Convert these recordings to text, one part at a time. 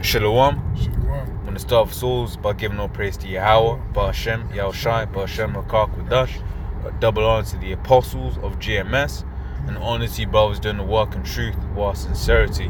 Shalom. Shalom. I'm going to start with souls by giving all praise to Yahweh, Ba'ashem, Yahushai, Ba'ashem, Rakak, Wadash. Double honor to the apostles of GMS, and honor to you brothers doing the work in truth, while sincerity.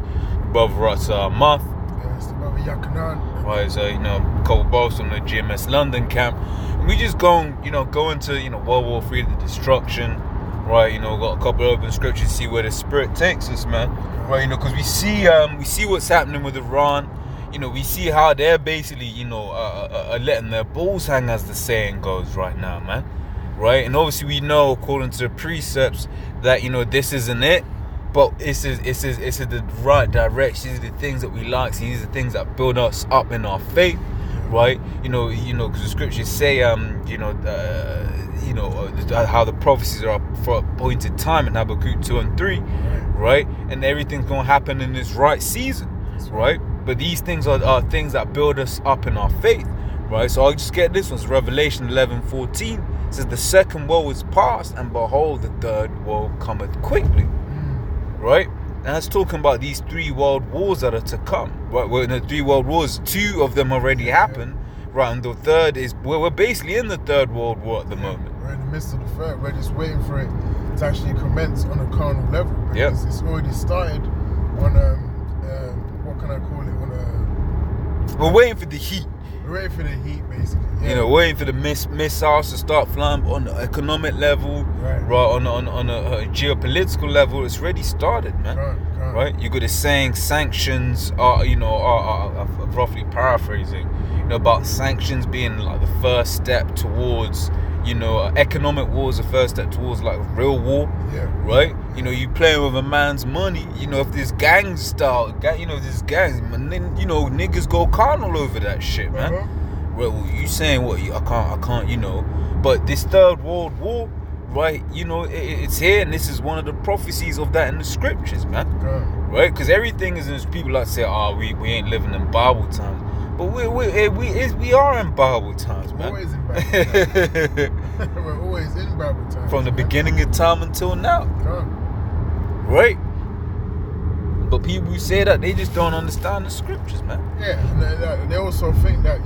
Brother Ratsa Math. Yes, the brother Yakanan. Right, so, a couple brothers from the GMS London camp. And we just go into, World War III, the destruction. Right, got a couple of open scriptures to see where the spirit takes us, man. Right, because we see what's happening with Iran. We see how they're basically, letting their balls hang, as the saying goes right now, man. Right, and obviously we know, according to the precepts, that this isn't it, but it's the right direction. These are the things that we like. See, these are the things that build us up in our faith, right? Because the scriptures say, how the prophecies are for appointed time in Habakkuk 2 and 3, right? And everything's gonna happen in this right season, right? But these things are things that build us up in our faith, right? So I'll just get this one. It's Revelation 11:14. It says, the second woe is past, and behold, the third woe cometh quickly. Right? And that's talking about these 3 world wars that are to come. Right? Well, in the 3 world wars, 2 of them already happened. Right? And the third is, we're basically in the 3rd world war at the moment. We're in the midst of the 3rd. We're just waiting for it to actually commence on a carnal level. Because it's already started on, what can I call it? We're waiting for the heat. We're waiting for the heat, basically. Yeah. Waiting for the missiles to start flying on the economic level, on a geopolitical level. It's already started, man. Right? You got the saying, sanctions are roughly paraphrasing, about sanctions being like the first step towards, economic war is the first step towards like real war. Yeah. Right? You playing with a man's money. If there's gangs start, there's gangs, man, then niggas go carnal over that shit, man. Well, you saying what? I can't, But this 3rd world war, right? It's here, and this is one of the prophecies of that in the scriptures, man. Right? Because everything is in. People like to say, we ain't living in Bible times, but we are in Bible times, man. Always in Bible times. We're always in Bible times. From the beginning of time until now. Right? But people who say that, they just don't understand the scriptures, man. Yeah, and they also think that,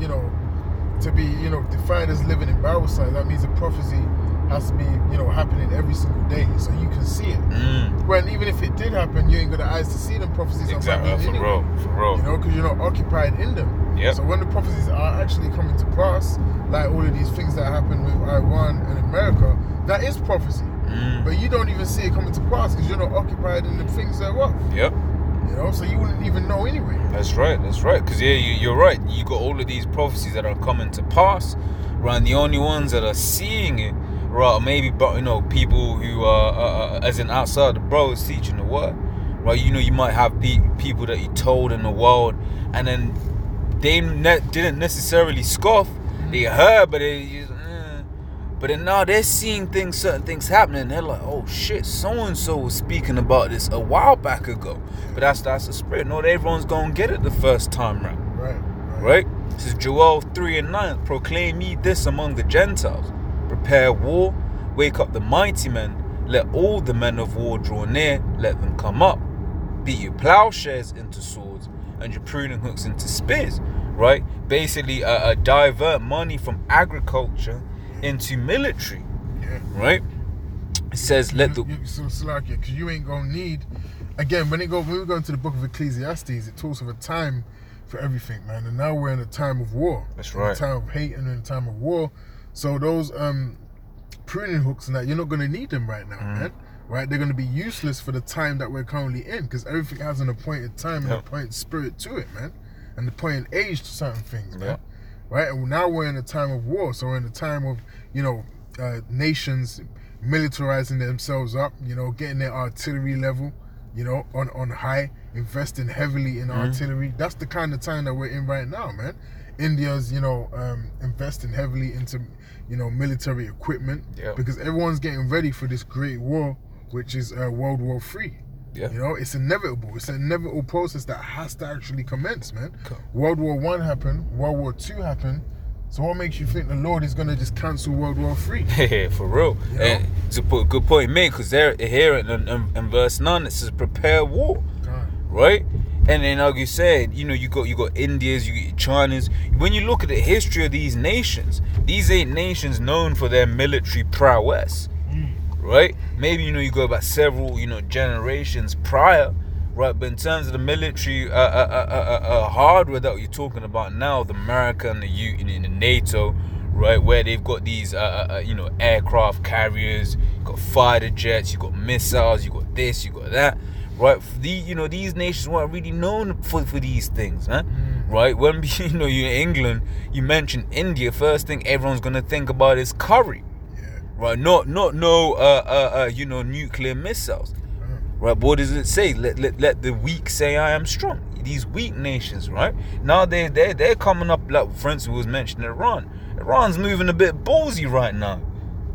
to be, defined as living in Bible times, that means a prophecy has to be, happening every single day, so you can see it. Well, even if it did happen, you ain't got the eyes to see them prophecies. Exactly, for real. Because you're not occupied in them. So when the prophecies are actually coming to pass, like all of these things that happen with Iran and America, that is prophecy. But you don't even see it coming to pass because you're not occupied in the things that work. So you wouldn't even know anyway. That's right. Because you're right. You got all of these prophecies that are coming to pass, right? And the only ones that are seeing it, right, maybe people who are as in outside the brothers teaching the word, right? You might have people that you told in the world, and then they didn't necessarily scoff. They heard, but but then now they're seeing certain things happening. They're like, oh shit, so-and-so was speaking about this a while back ago. But that's the spirit. Not everyone's going to get it the first time round. Right? This is Joel 3:9. Proclaim ye this among the Gentiles. Prepare war. Wake up the mighty men. Let all the men of war draw near. Let them come up. Beat your plowshares into swords and your pruning hooks into spears. Right? Basically, divert money from agriculture into military, right? It says, because you ain't gonna need. Again, when we go into the book of Ecclesiastes, it talks of a time for everything, man. And now we're in a time of war. That's right. A time of hate and in a time of war. So those pruning hooks and that, you're not gonna need them right now, man. Right? They're gonna be useless for the time that we're currently in, because everything has an appointed time and appointed spirit to it, man, and appointed age to certain things, man. Right, and now we're in a time of war, so we're in a time of, nations militarizing themselves up, getting their artillery level, on high, investing heavily in artillery. That's the kind of time that we're in right now, man. India's, investing heavily into, military equipment, because everyone's getting ready for this great war, which is World War III. It's inevitable. It's an inevitable process that has to actually commence, man. World War I happened. World War II happened. So what makes you think the Lord is going to just cancel World War III? Yeah, for real. And it's a good point made, because there here in verse 9 it says prepare war. Right? And then, like you said, you got Indians, you got Chinas. When you look at the history of these nations, these ain't nations known for their military prowess, right? Maybe you go back several generations prior, right? But in terms of the military hardware that you're talking about now, the America and the NATO, right, where they've got these aircraft carriers, you got fighter jets, you got missiles, you got this, you got that. Right, these nations weren't really known for these things, man. Right, when you're in England, you mention India, first thing everyone's gonna think about is curry, right? Not nuclear missiles, right? But what does it say? Let the weak say I am strong. These weak nations, right? Now they're coming up, like for instance, we was mentioning Iran. Iran's moving a bit ballsy right now.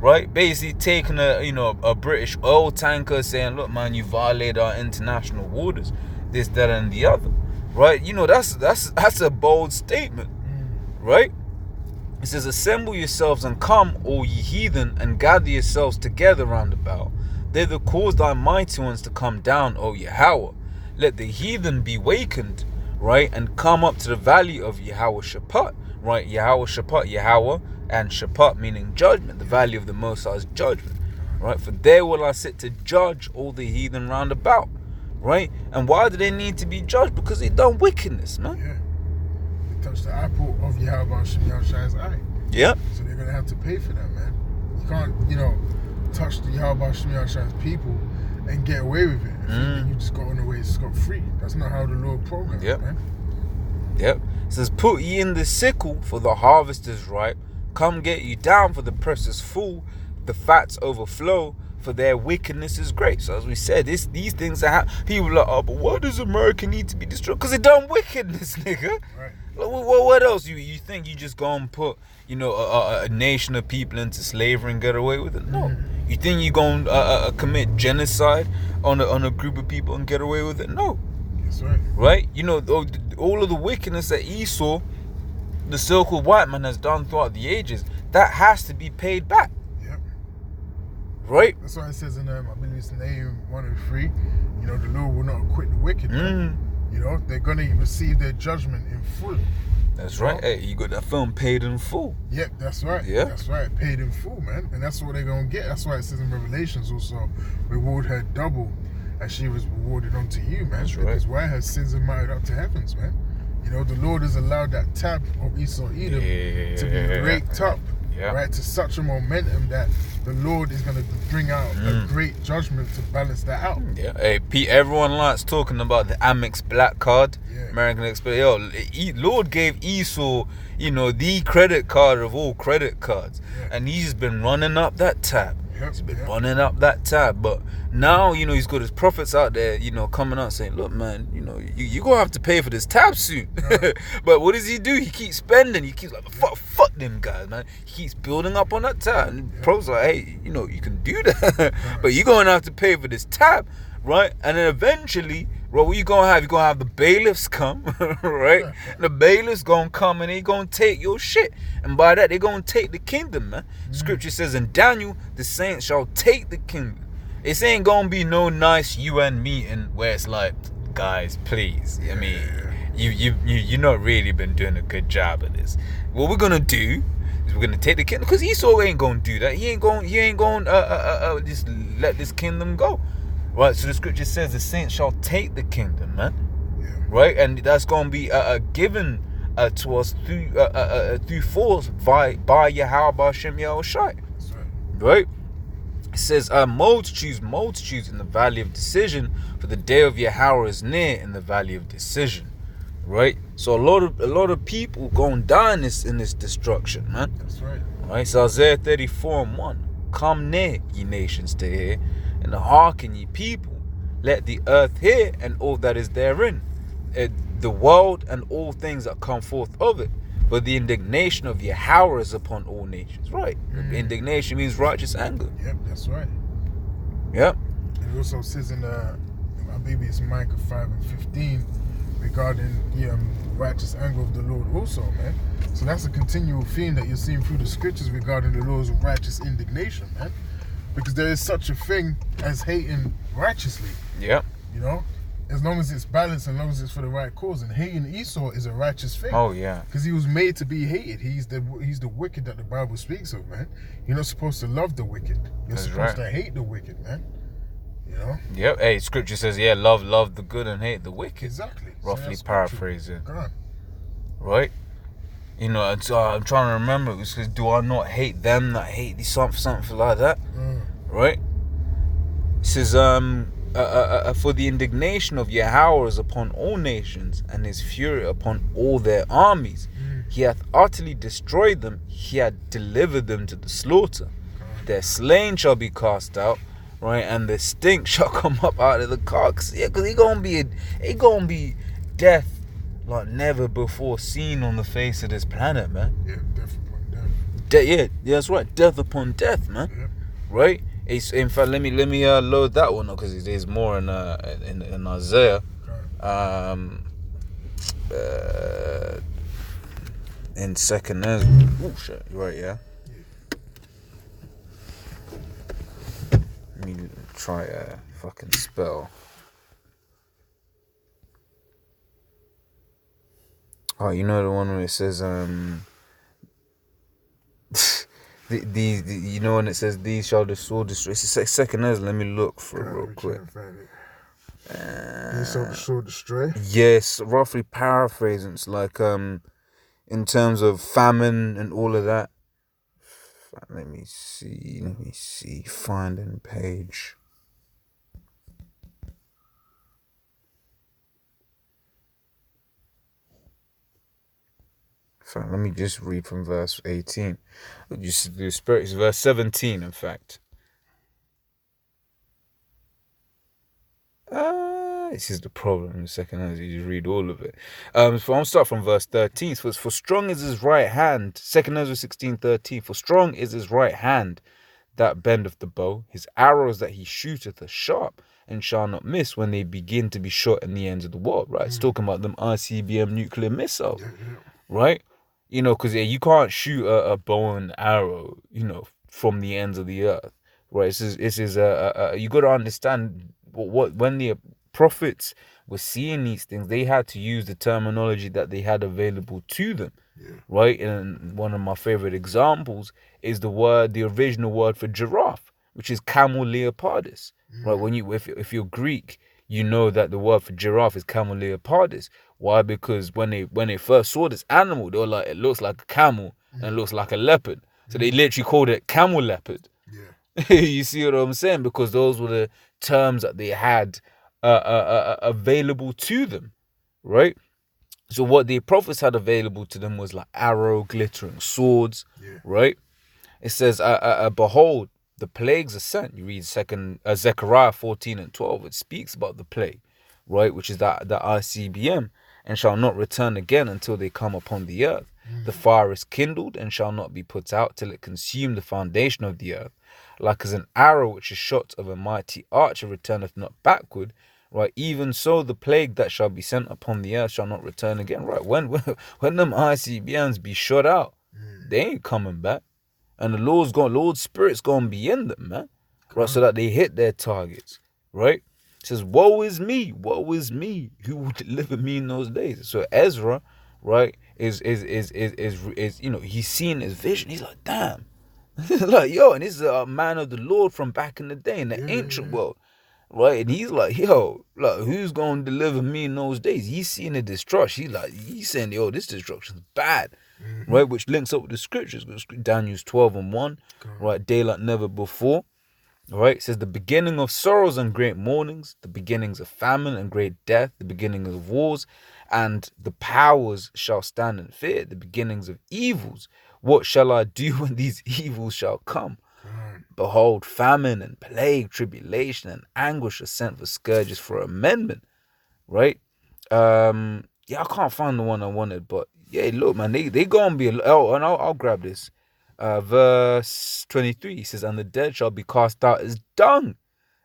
Right, basically taking a British oil tanker, saying, "Look, man, you violated our international waters, this, that, and the other." Right, that's a bold statement, right? It says, "Assemble yourselves and come, all ye heathen, and gather yourselves together round about. Thither cause thy mighty ones to come down, O Yahweh. Let the heathen be wakened, right, and come up to the valley of Yahweh Shaphat." Right, Yahweh Shaphat, Yahweh, and Shaphat meaning judgment, the valley of the Most High's judgment, right? For there will I sit to judge all the heathen round about, right? And why do they need to be judged? Because they done wickedness, man. Yeah, they touched the apple of Yahweh Shemiyah's eye. Yeah. So they're gonna have to pay for that, man. You can't, touch the Yahweh Shemiyah's people and get away with it. And you just got on the way scot-free. That's not how the Lord programmed, man. Yep. It says, "Put ye in the sickle, for the harvest is ripe. Come get you down, for the press is full. The fats overflow, for their wickedness is great." So as we said, these things are happening. People are like, "Oh, but why does America need to be destroyed?" Because they done wickedness, nigga. Right. Like, what else? You think you just go and put a nation of people into slavery and get away with it? No. You think you going to commit genocide on a group of people and get away with it? No. That's right. Right? All of the wickedness that Esau, the so-called white man, has done throughout the ages, that has to be paid back. Yep. Right? That's why it says in I believe it's Nahum 103, the Lord will not acquit the wicked. They're gonna receive their judgment in full. That's right. Hey, you got that film Paid in Full. Yep, that's right. Yeah. That's right. Paid in full, man. And that's what they're gonna get. That's why it says in Revelations also, reward her double as she was rewarded unto you, man. That's right. Because why her sins are mounted up to heavens, man. The Lord has allowed that tab of Esau Edom to be raked up, right, to such a momentum that the Lord is going to bring out a great judgment to balance that out. Yeah. Hey, Pete, everyone likes talking about the Amex Black Card, American Express. Lord gave Esau, the credit card of all credit cards, and he's been running up that tab. He's been running up that tab, but now he's got his prophets out there, coming out saying, "Look, man, you're gonna have to pay for this tab suit." But what does he do? He keeps spending. He keeps like, fuck them guys, man. He keeps building up on that tab, and pros like, "Hey, you can do that, but you're gonna have to pay for this tab, right?" And then eventually, well, what you gonna have? You're gonna have the bailiffs come, right? The bailiffs gonna come and they gonna take your shit. And by that, they gonna take the kingdom, man. Scripture says in Daniel, the saints shall take the kingdom. It ain't gonna be no nice UN meeting where it's like, guys, please. I mean, you not really been doing a good job of this. What we're gonna do is we're gonna take the kingdom, because Esau ain't gonna do that. He ain't gonna just let this kingdom go. Right, so the scripture says the saints shall take the kingdom, man. Right, and that's going to be given to us through force by Yahweh Shem Yahushai. Right? It says multitudes in the valley of decision, for the day of Yahweh is near in the valley of decision. Right? So a lot of people going to die in this destruction, man. That's right. Right? So Isaiah 34:1. Come near, ye nations, to hear, and hearken, ye people. Let the earth hear, and all that is therein, the world and all things that come forth of it. But the indignation of Yahweh is upon all nations. Right. Indignation means righteous anger. Yep, that's right. Yep. It also says in I believe it's Micah 5:15 regarding the righteous anger of the Lord also, man. So that's a continual theme that you're seeing through the scriptures regarding the Lord's righteous indignation, man. Because there is such a thing as hating righteously. Yeah. as long as it's balanced, and as long as it's for the right cause. And hating Esau is a righteous thing. Oh yeah. Because he was made to be hated. He's the wicked that the Bible speaks of, man. You're not supposed to love the wicked. You're supposed to hate the wicked, man. You know? Yep. Hey, scripture says, yeah, love the good and hate the wicked. Exactly. Roughly paraphrasing. Go on. Right? You know, I'm trying to remember. It says, do I not hate them that hate thee? Something like that. Right? It says, for the indignation of Yahweh is upon all nations, and his fury upon all their armies. He hath utterly destroyed them. He hath delivered them to the slaughter. Their slain shall be cast out, right? And the stink shall come up out of the cocks. Yeah, because he gonna be death like never before seen on the face of this planet, man. Yeah, death upon death. Yeah, that's right. Death upon death, man. Yeah. Right? It's, in fact, let me load that one up, because there's more in Isaiah. In second Ezra. Oh shit, right, yeah. Let me try a fucking spell. Oh, you know the one where it says you know when it says these shall the sword destroy. It's the second Ezra. Let me look for it real quick. These shall the sword destroy. Yes, roughly paraphrasing. It's like in terms of famine and all of that. Let me see. Finding page. Let me just read from verse 18. Just the spirit is verse 17, in fact. This is the problem in the second as you read all of it. So I'll start from verse 13. For strong is his right hand, 2 Ezra 16:13. For strong is his right hand that bendeth the bow. His arrows that he shooteth are sharp, and shall not miss when they begin to be shot in the ends of the world. Right? It's talking about them ICBM nuclear missiles. Right? You know, because you can't shoot a bow and arrow, you know, from the ends of the earth. Right? This is you got to understand what when the prophets were seeing these things, they had to use the terminology that they had available to them. Right? And one of my favorite examples is the original word for giraffe, which is Camel leopardus. Right? When if you're Greek, you know that the word for giraffe is Camel leopardus. Why? Because when they first saw this animal, they were like, it looks like a camel and it looks like a leopard. So they literally called it camel leopard. You see what I'm saying? Because those were the terms that they had available to them, right? So what the prophets had available to them was like arrow, glittering swords, right? It says, behold, the plagues are sent. You read Zechariah 14:12. It speaks about the plague, right? Which is that ICBM, and shall not return again until they come upon the earth. The fire is kindled and shall not be put out till it consume the foundation of the earth. Like as an arrow which is shot of a mighty archer returneth not backward, right? Even so the plague that shall be sent upon the earth shall not return again, right? When them ICBMs be shot out, they ain't coming back. And the Lord's Spirit's gonna be in them, man. Right, so that they hit their targets, right? It says, woe is me, who will deliver me in those days? So Ezra, right, is you know, he's seeing his vision. He's like, damn. Like, yo, and this is a man of the Lord from back in the day in the ancient world. Right? And he's like, yo, like, who's gonna deliver me in those days? He's seeing the destruction. He's saying, yo, this destruction's bad. Right? Which links up with the scriptures. Daniel 12:1. Right? Daylight never before. Right? It says the beginning of sorrows and great mournings, the beginnings of famine and great death, the beginnings of wars, and the powers shall stand in fear, the beginnings of evils. What shall I do when these evils shall come? Behold, famine and plague, tribulation and anguish are sent for scourges for amendment. Right? Yeah, I can't find the one I wanted, but yeah, look, man, they gonna be. Oh, and I'll grab this. Verse 23, he says, and the dead shall be cast out as dung,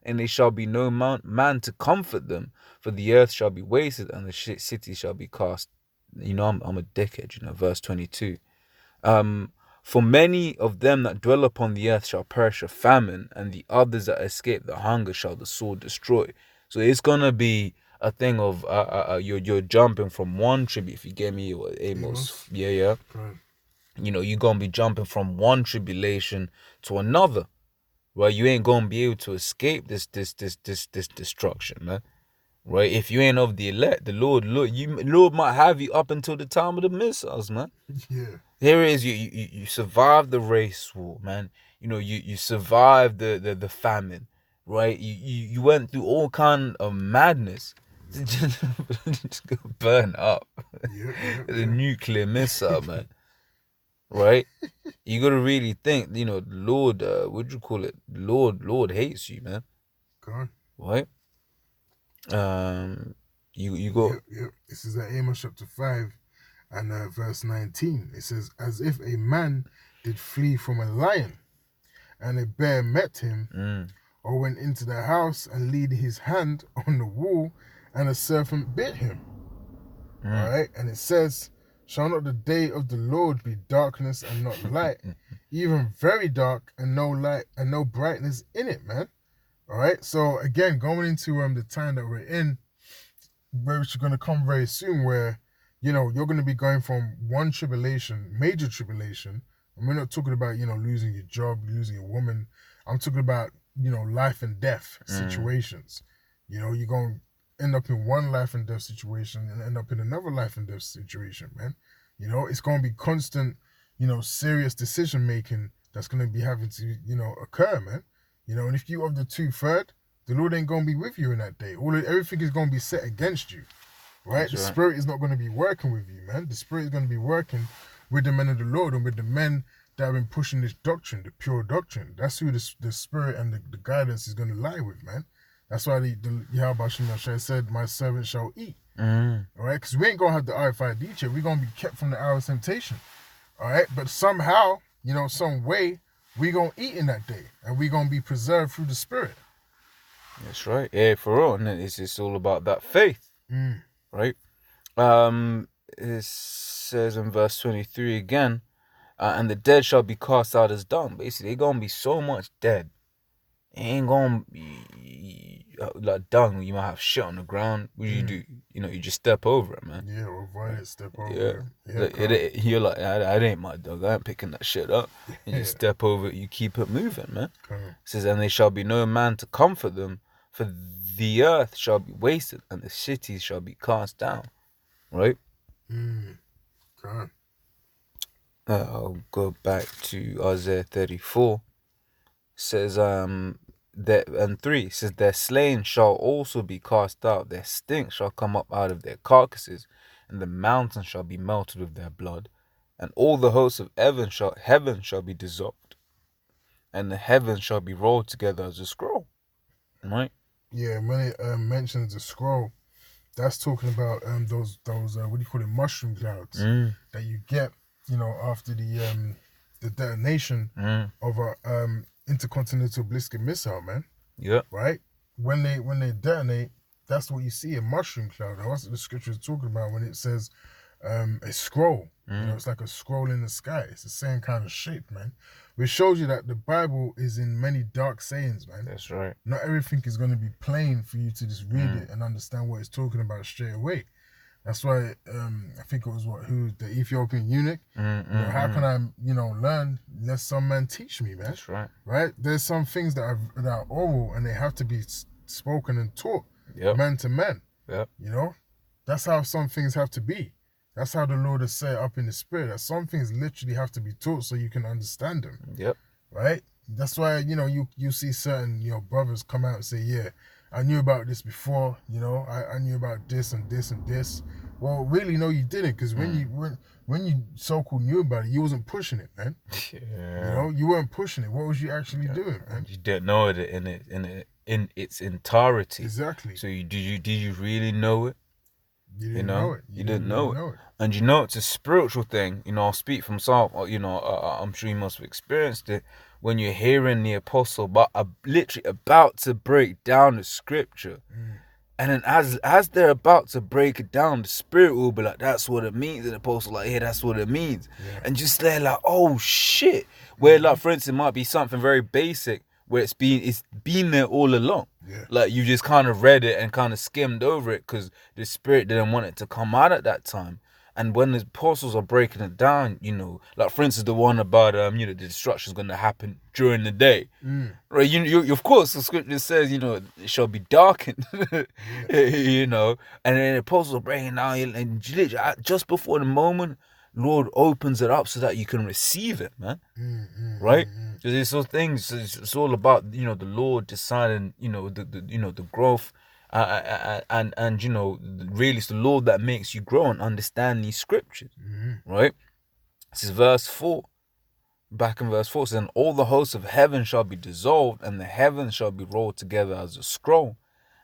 and there shall be no man to comfort them, for the earth shall be wasted, and the city shall be cast. You know, I'm a dickhead, you know, verse 22. For many of them that dwell upon the earth shall perish of famine, and the others that escape the hunger shall the sword destroy. So it's gonna be a thing of you're jumping from one tribute, if you get me, or Amos. Yeah. Right. You know, you're gonna be jumping from one tribulation to another, right? You ain't gonna be able to escape this destruction, man. Right? If you ain't of the elect, the Lord might have you up until the time of the missiles, man. Yeah. Here it is, you survived the race war, man. You know, you survived the famine, right? You went through all kind of madness. Just go burn up. The nuclear missile, man. Right? You gotta really think, you know, the Lord, what'd you call it? Lord hates you, man. God. Right? You got. Yep. This is at Amos chapter 5 and verse 19. It says, as if a man did flee from a lion, and a bear met him, or went into the house and laid his hand on the wall, and a serpent bit him. All right? And it says, shall not the day of the Lord be darkness and not light, even very dark and no light and no brightness in it, man? All right? So again, going into the time that we're in, which is going to come very soon, where, you know, you're going to be going from one tribulation, major tribulation, and we're not talking about, you know, losing your job, losing a woman. I'm talking about, you know, life and death situations. You know, you're going to end up in one life and death situation and end up in another life and death situation, man. You know, it's going to be constant, you know, serious decision making that's going to be having to, you know, occur, man. You know, and if you of the 2/3, the Lord ain't going to be with you in that day. Everything is going to be set against you, right? That's the right. Spirit is not going to be working with you, man. The Spirit is going to be working with the men of the Lord and with the men that have been pushing this doctrine, the pure doctrine. That's who the Spirit and the guidance is going to lie with, man. That's why the Yahweh Shemashai said, my servant shall eat. All right? Because we ain't going to have the RFID check. We're going to be kept from the hour of temptation. All right? But somehow, you know, some way, we going to eat in that day. And we going to be preserved through the Spirit. That's right. Yeah, for real. And it's all about that faith. Right? It says in verse 23 again, and the dead shall be cast out as dung. Basically, they're going to be so much dead. It ain't going to be like dung. You might have shit on the ground. What do you do? You know, you just step over it, man. Yeah, avoid it, step over Yeah. it. You're like, that ain't my dog. I ain't picking that shit up. You just step over it. You keep it moving, man. It says, and there shall be no man to comfort them, for the earth shall be wasted, and the cities shall be cast down. Right? God. I'll go back to Isaiah 34. It says, that, and 3 says, their slain shall also be cast out, their stink shall come up out of their carcasses, and the mountains shall be melted with their blood, and all the hosts of heaven shall be dissolved, and the heavens shall be rolled together as a scroll. Right? Yeah, when it mentions the scroll, that's talking about those what do you call it, mushroom clouds that you get, you know, after the detonation of a intercontinental ballistic missile, man. Yeah. Right? When they detonate, that's what you see, a mushroom cloud. And that's what the scripture is talking about when it says a scroll. You know, it's like a scroll in the sky. It's the same kind of shape, man. Which shows you that the Bible is in many dark sayings, man. That's right. Not everything is going to be plain for you to just read it and understand what it's talking about straight away. That's why I think it was the Ethiopian eunuch. You know, how can I, you know, learn unless some man teach me, man? That's right. Right? There's some things that are oral and they have to be spoken and taught, man to man. Yep. You know, that's how some things have to be. That's how the Lord has set up in the Spirit. That some things literally have to be taught so you can understand them. Yep. Right? That's why, you know, you see certain, you know, brothers come out and say, yeah, I knew about this before, you know, I knew about this and this and this. Well, really, no, you didn't, because when you so-called knew about it, you wasn't pushing it, man. Yeah. You know, you weren't pushing it. What was you actually doing, man? You didn't know it in its entirety. Exactly. So did you really know it? You didn't know it. You didn't know it. And you know, it's a spiritual thing. You know, I'll speak from myself. You know, I'm sure you must have experienced it. When you're hearing the apostle literally about to break down the scripture. And then as they're about to break it down, the Spirit will be like, that's what it means. And the apostle like, yeah, that's what it means. And just they're like, oh shit. Where like, for instance, it might be something very basic. where it's been there all along. Yeah. Like you just kind of read it and kind of skimmed over it because the Spirit didn't want it to come out at that time. And when the apostles are breaking it down, like for instance the one about the destruction is going to happen during the day, right? You of course the scripture says it shall be darkened, and then the apostles are breaking down, and just before the moment, Lord opens it up so that you can receive it, man, right? Because it's those things. It's all about the Lord deciding the growth. And really it's the Lord that makes you grow and understand these scriptures, right? This is verse 4. Back in verse 4 it says, and all the hosts of heaven shall be dissolved, and the heavens shall be rolled together as a scroll,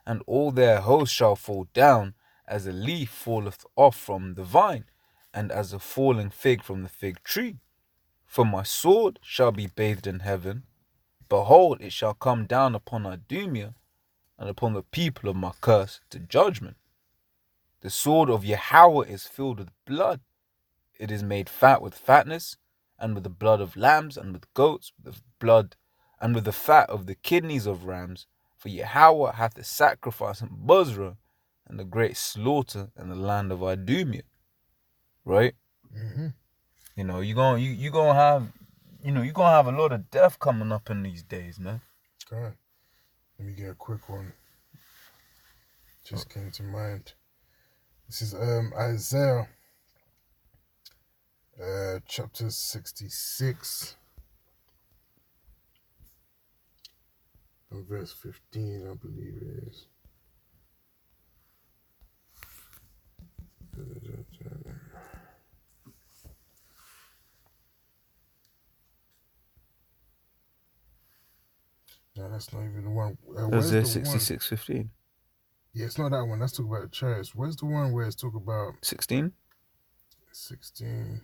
and all their hosts shall fall down, as a leaf falleth off from the vine, and as a falling fig from the fig tree. For my sword shall be bathed in heaven. Behold, it shall come down upon Idumea, and upon the people of my curse to judgment. The sword of Yahweh is filled with blood. It is made fat with fatness, and with the blood of lambs, and with goats, with the blood, and with the fat of the kidneys of rams. For Yahweh hath the sacrifice in Bozrah, and the great slaughter in the land of Idumea. Right? You're gonna have a lot of death coming up in these days, man. Okay. Let me get a quick one. Just came to mind. This is Isaiah chapter 66 and verse 15, I believe it is. No, that's not even the one. Isaiah 66:15. Yeah, it's not that one. Let's talk about the chariots. Where's the one where it's talk about 16? 16.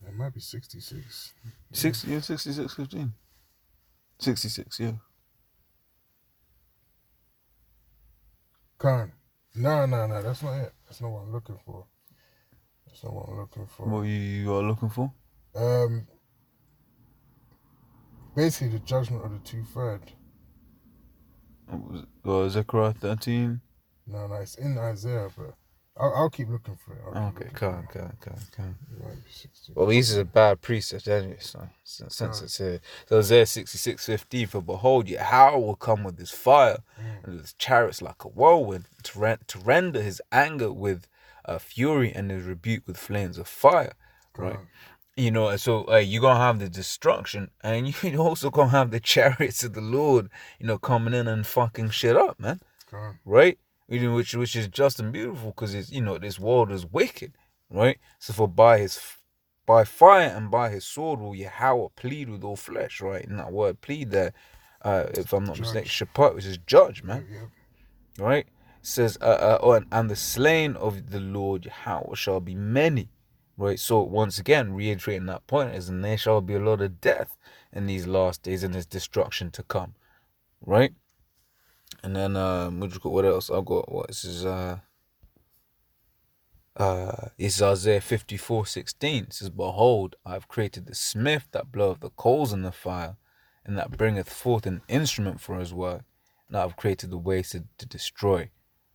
It might be 66. 66:15. 66, yeah. Con. No, that's not it. That's not what I'm looking for. What you are looking for? Basically the judgment of the 2/3. Zechariah 13. No, it's in Isaiah, but I'll keep looking for it. Okay, come. Well, Well, these is a bad precept anyway, so since it's here. So Isaiah 66:15, for behold, Yahweh will come with his fire, and with his chariots like a whirlwind, to render his anger with fury, and his rebuke with flames of fire, right? So you're going to have the destruction, and you also going to have the chariots of the Lord, coming in and fucking shit up, man. Right? Which is just and beautiful, because it's, this world is wicked, right? So for by fire and by his sword will Yahweh plead with all flesh, right? And that word plead there, if I'm not mistaken, Shaphat, which is judge, man. Right? It says, and the slain of the Lord Yahweh shall be many. Right, so once again, reiterating that point is, and there shall be a lot of death in these last days, and there's destruction to come, right? And then what else? I've got this is Isaiah 54:16. It says, behold, I have created the smith that bloweth the coals in the fire, and that bringeth forth an instrument for his work, and I have created the ways to destroy.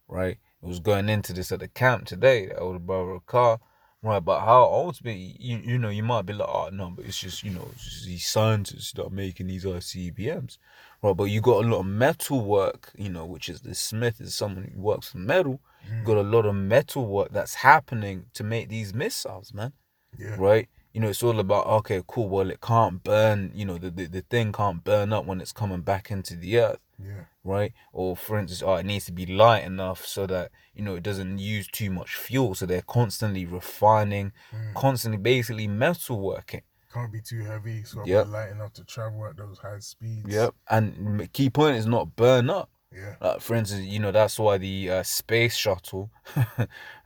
Right? It was going into this at the camp today. I would borrow a car. Right, but how ultimately, you might be like, oh no, but it's just, it's just these scientists that are making these ICBMs, right? But you got a lot of metal work, which is the smith is someone who works with metal. You got a lot of metal work that's happening to make these missiles, man. Yeah. Right? It's all about, okay, cool, well, it can't burn, the thing can't burn up when it's coming back into the earth. Yeah. Right? Or for instance, it needs to be light enough so that, it doesn't use too much fuel. So they're constantly refining, constantly basically metal working. Can't be too heavy, so it'll be light enough to travel at those high speeds. Yep. And the key point is not burn up. Yeah. For instance, that's why the space shuttle,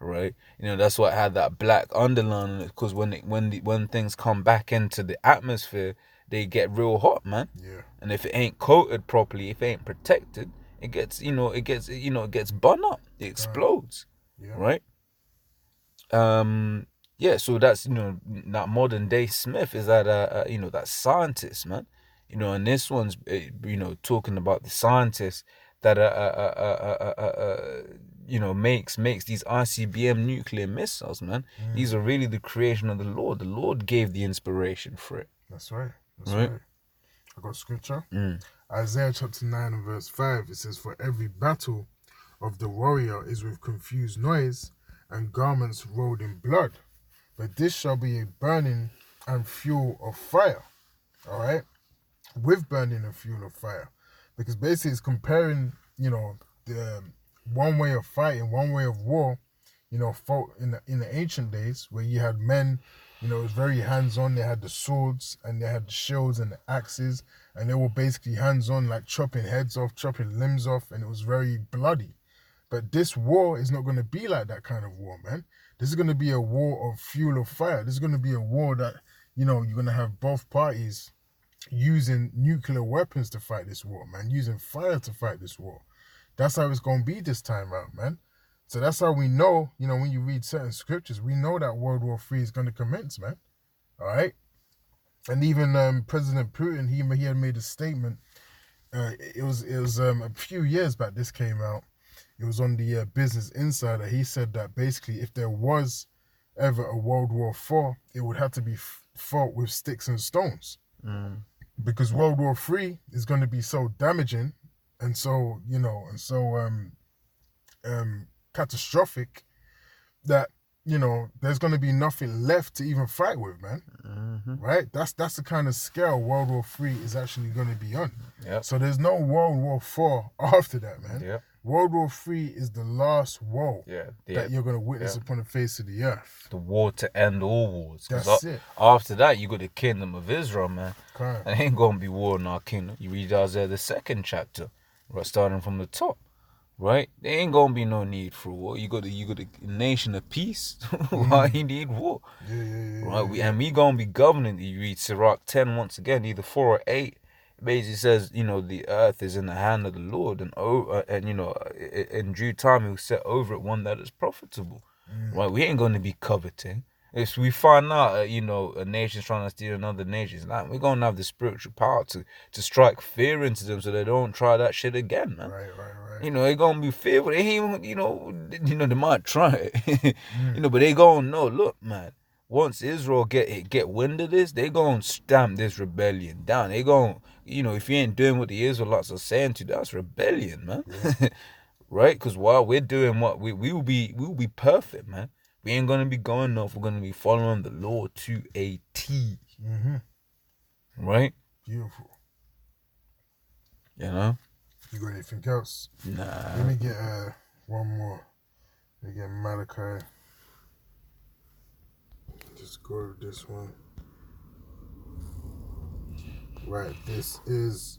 right? That's why it had that black underline on it, because when things come back into the atmosphere, they get real hot, man. Yeah. And if it ain't coated properly, if it ain't protected, it gets burned up. It explodes. Yeah. Right? Yeah, so that's, that modern day Smith is that, that scientist, man. And this one's, talking about the scientist that, makes these ICBM nuclear missiles, man. These are really the creation of the Lord. The Lord gave the inspiration for it. That's right. That's right. I got scripture. Isaiah chapter 9 and verse 5. It says, "For every battle of the warrior is with confused noise and garments rolled in blood. But this shall be a burning and fuel of fire." All right? With burning and fuel of fire. Because basically it's comparing, the one way of fighting, one way of war, fought in the ancient days where you had men, it was very hands-on. They had the swords and they had the shields and the axes, and they were basically hands-on, like chopping heads off, chopping limbs off, and it was very bloody. But this war is not going to be like that kind of war, man. This is going to be a war of fuel of fire. This is going to be a war that, you're going to have both parties using nuclear weapons to fight this war, man. Using fire to fight this war. That's how it's going to be this time out, man. So that's how we know, when you read certain scriptures, we know that World War III is going to commence, man. All right? And even President Putin, he had made a statement. It was a few years back this came out. It was on the Business Insider. He said that basically if there was ever a World War IV, it would have to be fought with sticks and stones. Because World War III is going to be so damaging and so, catastrophic that, there's going to be nothing left to even fight with, man. Right? That's the kind of scale World War III is actually going to be on. Yep. So there's no World War IV after that, man. Yep. World War III is the last war that you're going to witness upon the face of the earth. The war to end all wars. That's it. After that, you got the kingdom of Israel, man. Correct. And it ain't going to be war in our kingdom. You read Isaiah the 2nd chapter, right, starting from the top, right? There ain't going to be no need for war. You got a nation of peace. Why you need war? Yeah. Right? And we going to be governing. You read Sirach 10 once again, either 4 or 8. Basically says, the earth is in the hand of the Lord, and in due time he'll set over it one that is profitable. Right? We ain't going to be coveting. If we find out, a nation's trying to steal another nation's land, we're going to have the spiritual power to strike fear into them so they don't try that shit again, man. Right. They're going to be fearful. They ain't even, they might try it, but they going to know, look, man, once Israel get wind of this, they going to stamp this rebellion down. They going to, if you ain't doing what the Israelites are saying to you, that's rebellion, man. Yeah. Right? Because while we're doing what we will be perfect, man. We ain't gonna be going off. We're gonna be following the law to a T. Right? Beautiful. You got anything else? Nah. Let me get one more. Let me get Malachi. Just go to this one. Right, this is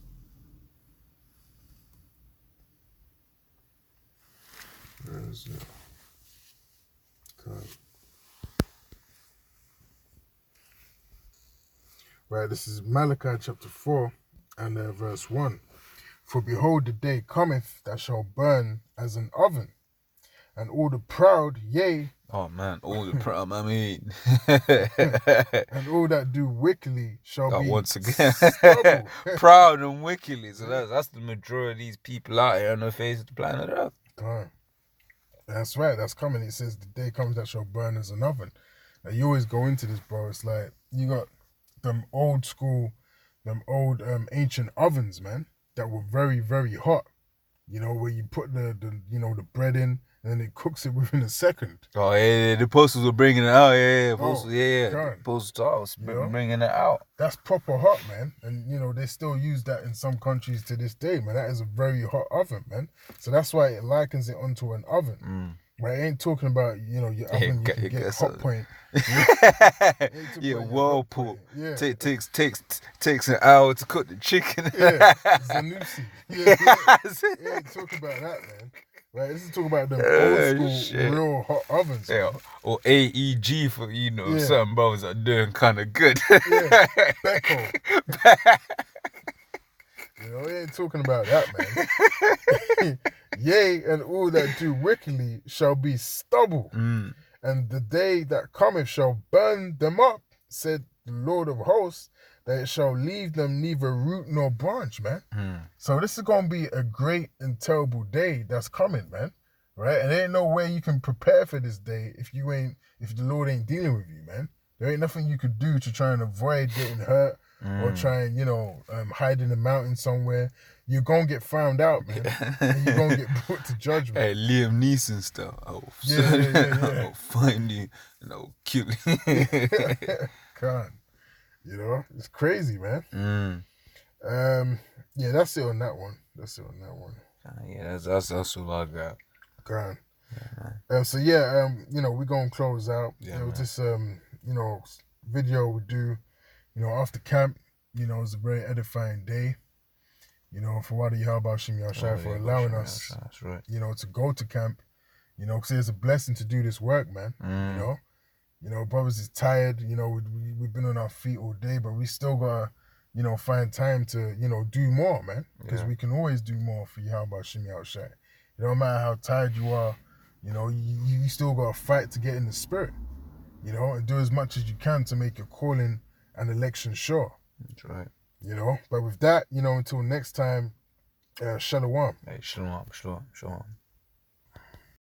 where is it? Right, this is Malachi chapter 4 and verse 1. "For behold, the day cometh that shall burn as an oven, and all the proud, yea." Oh man, all the proud, I mean. "And all that do wickedly shall be once again stubble." Proud and wickedly. So that's the majority of these people out here on the face of the planet Earth. That's right, that's coming. It says the day comes that shall burn as an oven. Now you always go into this, bro. It's like you got them old school, ancient ovens, man, that were very, very hot. Where you put the bread in and then it cooks it within a second. Oh yeah, the posters were bringing it out. Yeah. God. Posters bringing it out. That's proper hot, man. And they still use that in some countries to this day, man. That is a very hot oven, man. So that's why it likens it onto an oven. Right? It ain't talking about, your oven, you can get hot point. Yeah, whirlpool. Yeah. Takes an hour to cook the chicken. Yeah, Zanussi. Yeah, ain't talking about that, man. Right, this is talking about them old school, real hot ovens. Yeah, or AEG for, certain brothers are doing kind of good. Yeah, Becko. We ain't talking about that, man. "Yea, and all that do wickedly shall be stubble, And the day that cometh shall burn them up, said the Lord of hosts, that it shall leave them neither root nor branch, man. So this is going to be a great and terrible day that's coming, man. Right? And there ain't no way you can prepare for this day if the Lord ain't dealing with you, man. There ain't nothing you could do to try and avoid getting hurt or try and, hide in the mountain somewhere. You're going to get found out, man. And you're going to get put to judgment. Hey, Liam Neeson stuff. I'll find you and I'll kill you. God. It's crazy, man. Yeah, that's it on that one. Yeah, that's all I got. God. Yeah, So yeah, we're gonna close out. Yeah, This video we do, after camp, it's a very edifying day. For Wadi Yahaba Shim Yahshai for allowing us, that's right. To go to camp, because it's a blessing to do this work, man. Brothers is tired, we've been on our feet all day, but we still gotta, find time to, do more, man. Because we can always do more for Yahaba Shim Yahshai. No matter how tired you are, you still gotta fight to get in the spirit, and do as much as you can to make your calling and election sure. That's right. But with that, until next time, shalom. Hey, shalom.